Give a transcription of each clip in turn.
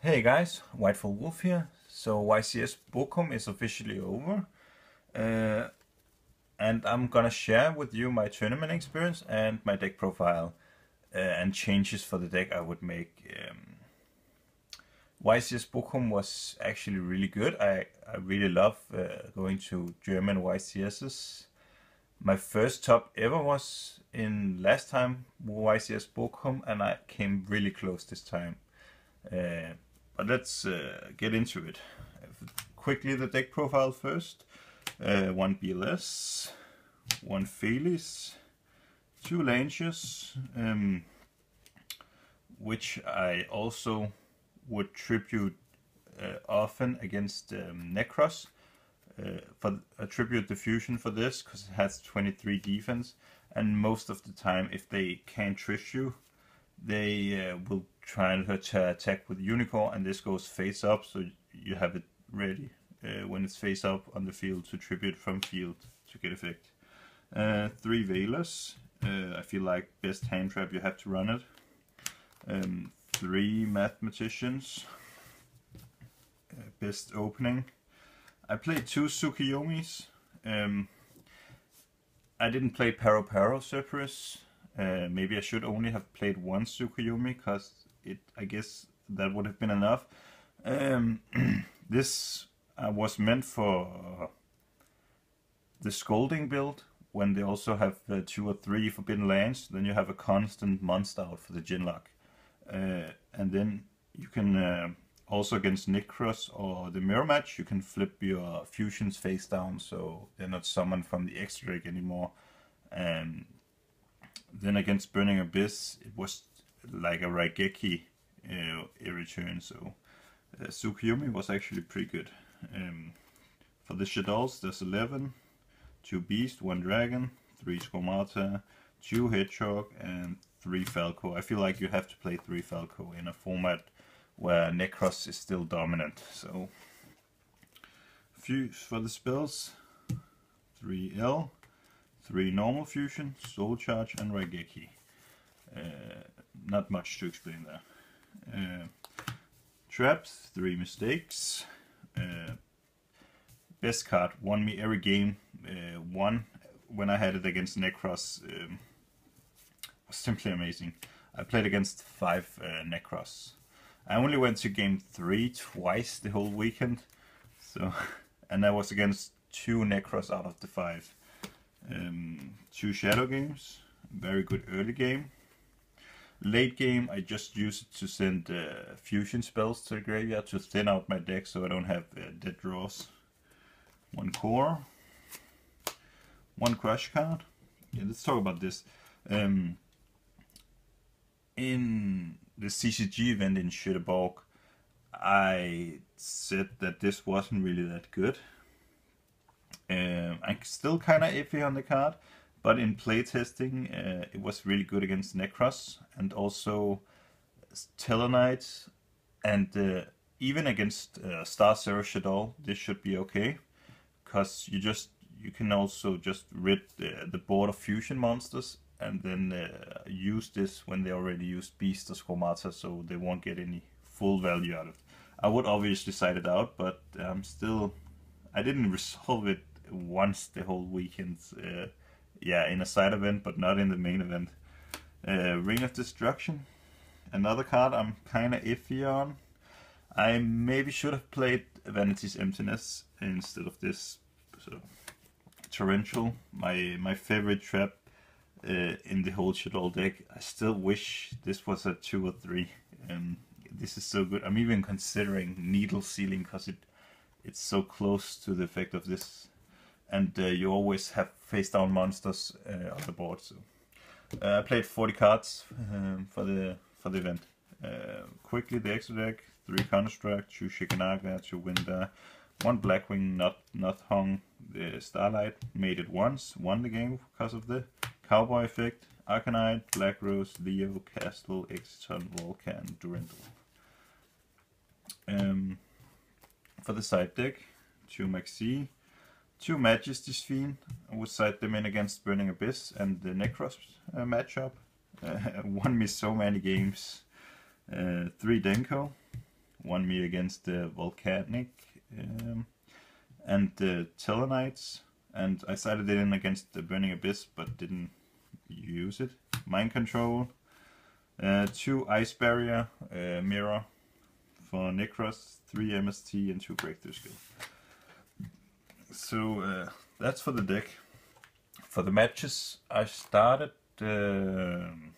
Hey guys, WhitefallWolf here. So YCS Bochum is officially over, uh, and I'm gonna share with you my tournament experience and my deck profile and changes for the deck I would make. YCS Bochum was actually really good. I really love going to German YCSs. My first top ever was in last time YCS Bochum, and I came really close this time. Uh, but let's get into it. Quickly, the deck profile first. One BLS, one Felis, two Lanches, which I also would tribute often against Necros. For attribute the fusion for this because it has 23 defense, and most of the time if they can't trish you, they will try to attack with Unicorn, and this goes face up, so you have it ready when it's face up on the field to tribute from field to get effect. Three Veilers. I feel like best hand trap, you have to run it. Three Mathematicians. Best opening. I played two Tsukuyomis. I didn't play Paro Cerberus. Maybe I should only have played one Tsukuyomi, because I guess that would have been enough. This was meant for the Scolding build, when they also have 2 or 3 Forbidden Lands. Then you have a constant monster out for the Jinlock. And then you can also against Necros or the mirror match, you can flip your fusions face down, so they're not summoned from the extra deck anymore. And then against Burning Abyss, it was like a Raigeki return, so Tsukuyomi was actually pretty good. For the Shaddolls, there's 11, 2 Beast, 1 Dragon, 3 Squamata, 2 Hedgehog, and 3 Falco. I feel like you have to play 3 Falco in a format where Necros is still dominant. So, for the spells, 3 L, 3 normal fusion, soul charge, and Raigeki. Not much to explain there. Traps, 3 mistakes. Best card, won me every game. One when I had it against Necros was simply amazing. I played against 5 Necros. I only went to game 3 twice the whole weekend, so and I was against 2 Necros out of the 5. 2 Shaddoll games, very good early game. Late game, I just used it to send fusion spells to the graveyard to thin out my deck, so I don't have dead draws. 1 core, 1 crush card. Yeah, let's talk about this. In the CCG event in Shaddoll, I said that this wasn't really that good. I'm still kind of iffy on the card, but in playtesting it was really good against Necros and also Tellarknight, and even against Star Zero Shaddoll this should be okay, because you can also just rid the board of fusion monsters and then use this when they already used Beast or Squamata, so they won't get any full value out of it. I would obviously side it out, but I didn't resolve it once the whole weekend. Yeah, in a side event, but not in the main event. Ring of Destruction, another card I'm kinda iffy on. I maybe should have played Vanity's Emptiness instead of this. So, Torrential, my favorite trap in the whole Shaddoll deck. I still wish this was a 2 or 3. This is so good. I'm even considering Needle Sealing because it's so close to the effect of this, and you always have face down monsters on the board. So I played 40 cards for the event. Quickly, the extra deck: 3 Construct, 2 Shikanaga, 2 Winda, 1 Blackwing, not hung. The Starlight made it once, won the game because of the Cowboy effect. Arcanine, Black Rose, Leo, Castle, Exiton, Volcan, Durandal. For the side deck, 2 Maxi, 2 Majesty's Fiend. I would side them in against Burning Abyss and the Necros matchup. Won me so many games. 3 Denko, won me against the Volcanic and the Tellarknights, and I sided it in against the Burning Abyss but didn't use it. Mind Control, 2 Ice Barrier, Mirror for Necros, 3 MST and 2 Breakthrough Skill. So that's for the deck. For the matches, I started round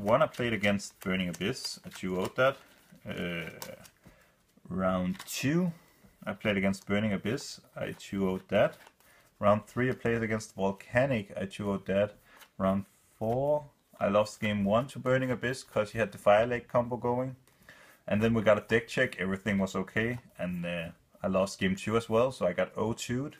1 I played against Burning Abyss, I 2-0'd that. Round 2 I played against Burning Abyss, I 2-0'd that. Round 3 I played against Volcanic, I 2-0'd that. Round 4 I lost game 1 to Burning Abyss because he had the Fire Lake combo going. And then we got a deck check, everything was okay, and I lost game 2 as well, so I got 0-2'd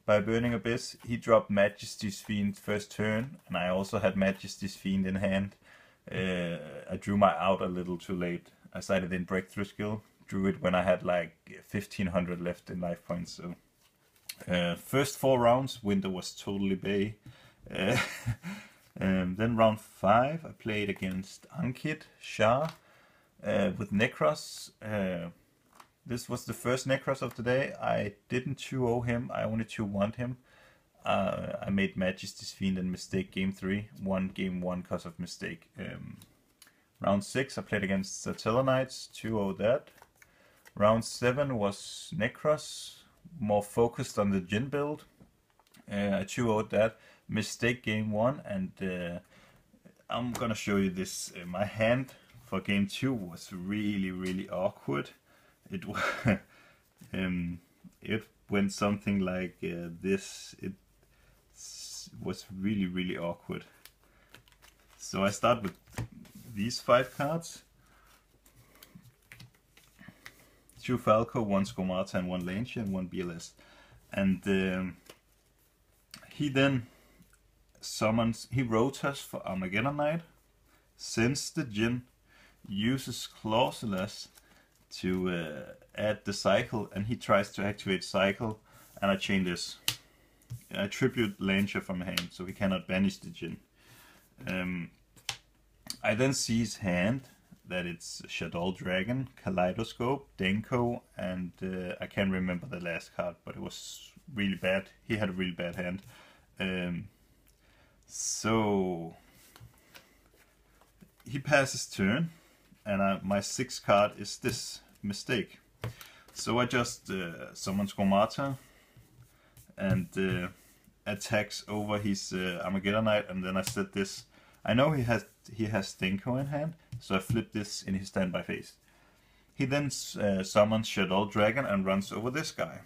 by Burning Abyss. He dropped Majesty's Fiend first turn, and I also had Majesty's Fiend in hand. I drew my out a little too late. I sided in Breakthrough Skill, drew it when I had like 1500 left in life points. So first 4 rounds, Winter was totally bae. Then round 5, I played against Ankit Shah with Necros. This was the first Necros of the day. I didn't 2-0 him, I only 2-1'd him. I made Majesty's Fiend and mistake game 3, won game 1 because of mistake. Round 6 I played against the Tellarknights, 2-0'd that. Round 7 was Necros, more focused on the Jin build. I 2-0'd that, mistake game 1, and I'm gonna show you this. My hand for game 2 was really awkward. It it went something like this. It was really awkward. So I start with these 5 cards. 2 Falco, 1 Skomata and 1 Lancia and 1 BLS. And he then summons, he rotas for Armageddon Knight, sends the Jin, uses Clausulas to add the cycle, and he tries to activate cycle, and I chain this. I tribute Lancia from hand, so he cannot banish the Jin. I then see his hand, that it's Shaddoll Dragon, Kaleidoscope, Denko, and I can't remember the last card, but it was really bad. He had a really bad hand. So he passes turn, and my 6th card is this mistake. So I just summon Skomata and attacks over his Armageddon Knight, and then I set this. I know he has Denko in hand, so I flip this in his standby phase. He then summons Shaddoll Dragon and runs over this guy,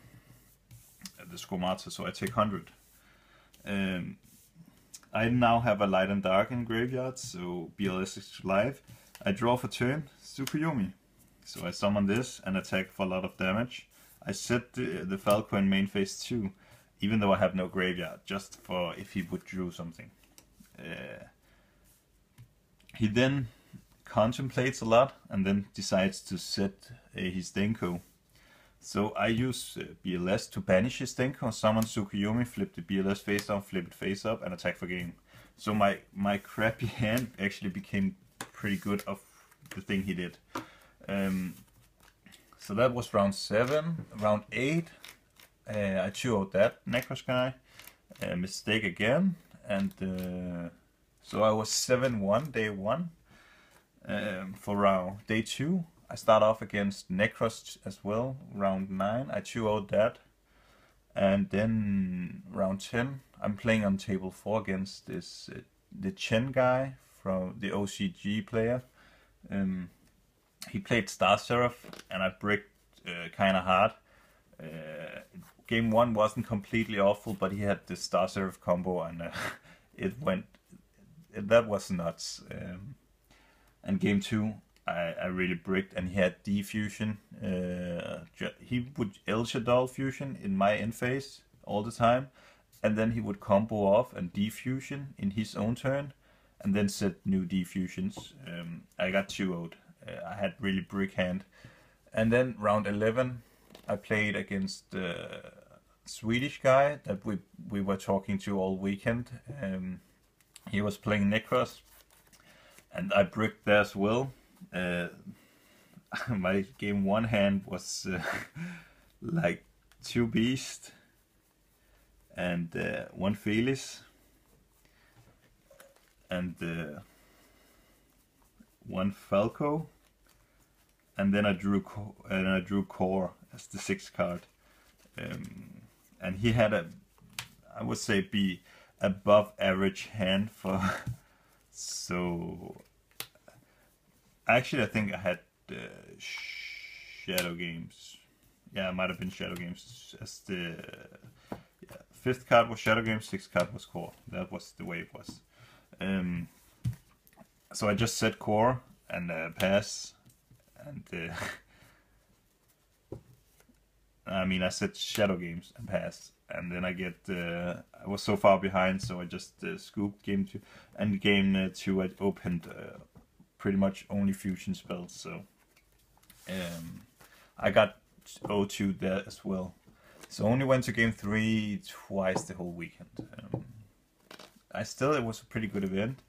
the Skomata, so I take 100. I now have a Light and Dark in graveyard, so BLS is live. I draw for turn, Tsukuyomi. So I summon this and attack for a lot of damage. I set the Falco in main phase 2, even though I have no graveyard, just for if he would draw something. He then contemplates a lot and then decides to set his Denko. So I use BLS to banish his Denko, summon Tsukuyomi, flip the BLS face down, flip it face up, and attack for game. So my crappy hand actually became pretty good of the thing he did. So that was round 7. Round 8, I 2-0'd that Necros guy, mistake again, and so I was 7-1 day 1. For day 2, I start off against Necros as well. Round 9, I 2-0'd that, and then round 10, I'm playing on table 4 against this the Chen guy from the OCG player. He played Star Seraph, and I bricked kind of hard. Game 1 wasn't completely awful, but he had the Star Seraph combo, and that was nuts. And game 2, I really bricked, and he had D-Fusion. He would El Shaddoll Fusion in my end phase all the time, and then he would combo off and D-Fusion in his own turn, and then set new D-Fusions. I got 2-0'd. I had really brick hand. And then round 11, I played against the Swedish guy that we were talking to all weekend. He was playing Necros, and I bricked there as well. my game one hand was like 2 Beast and 1 Felis and 1 Falco, and then I drew Core as the 6th card, and he had a, I would say, be above average hand for so actually I think I had Shadow Games. Yeah, it might have been Shadow Games as the 5th card was Shadow Games, 6th card was Core. That was the way it was. So I just said Core and pass, and I mean I said Shadow Games and pass, and then I was so far behind, so I just scooped game 2, and game 2 I opened pretty much only fusion spells, so I got 0-2 there as well. So only went to game 3 twice the whole weekend. It was a pretty good event.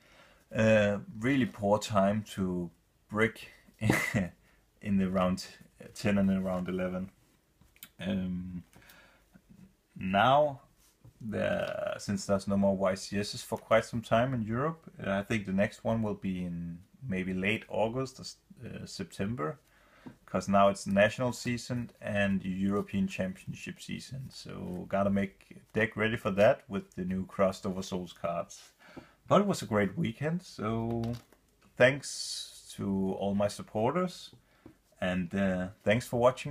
Really poor time to brick in the round 10 and the round 11. Now, since there's no more YCSs for quite some time in Europe, I think the next one will be in maybe late August or September, because now it's national season and European Championship season. So gotta make deck ready for that with the new Crossed Over Souls cards. But it was a great weekend, so thanks to all my supporters, and thanks for watching.